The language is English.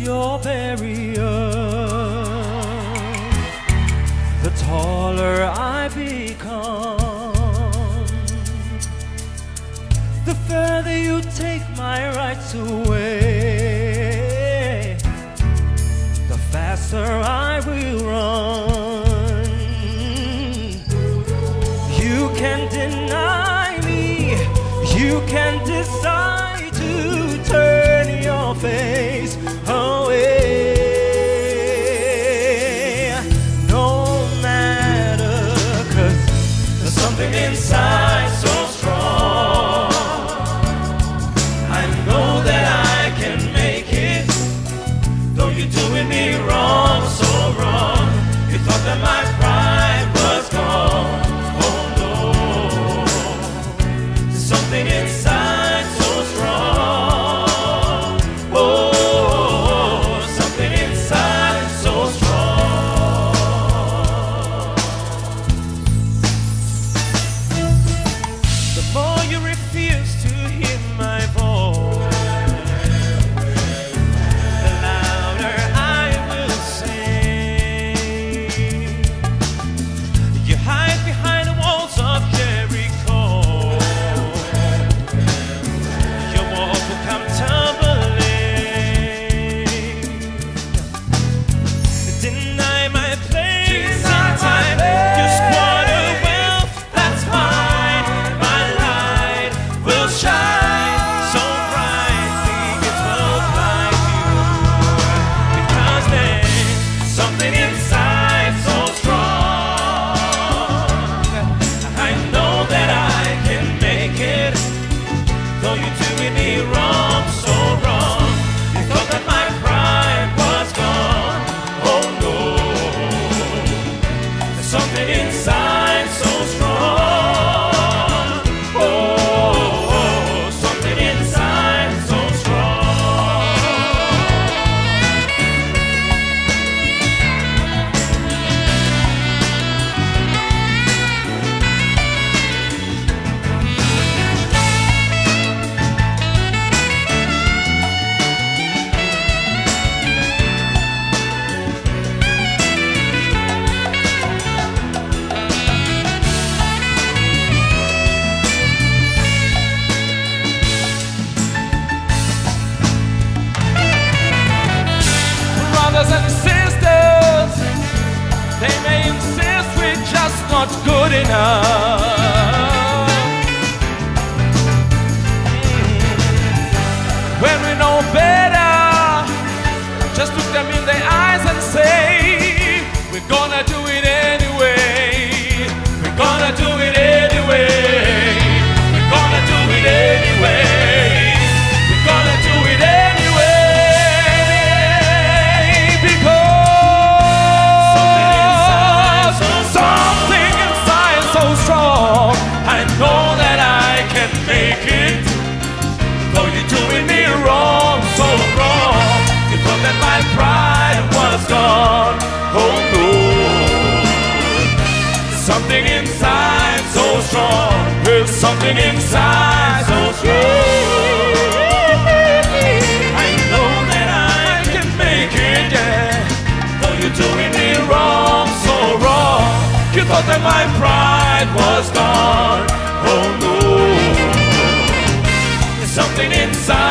your barrier, the taller I become, the further you take my rights away, the faster I will run. You can deny me, you can decide to turn your face away. No matter, 'cause there's something inside so strong. I know that I can make it, though you're doing me wrong, so wrong. You thought that my pride was gone. Oh no, there's something inside so strong. Oh, something inside so strong. The more you refuse to hear my voice, the louder I will sing. You hide behind the walls of Jericho, your walls will come tumbling. Deny my place in time, you squander wealth that's mine. My light will shine so brightly it will blind you, because there's something inside so strong. I know that I can make it, though you're doing me wrong, so wrong. You thought that my pride was gone. Oh no, there's something inside so strong. Oh, something inside so strong. Brothers and sisters, they may insist we're just not good enough. When we know better, just look them in the eyes and say, we're gonna do it anyway. We're gonna do it anyway. We're gonna do it anyway. We're gonna do it anyway, because something inside so strong. I know that I can make it, though you're doing me wrong, so wrong. You thought that my pride was gone. Oh no, there's something inside so strong. There's something inside so strong. I know that I can make it, yeah, though you're doing me wrong, so wrong. You thought that my pride was gone. Oh no, there's something inside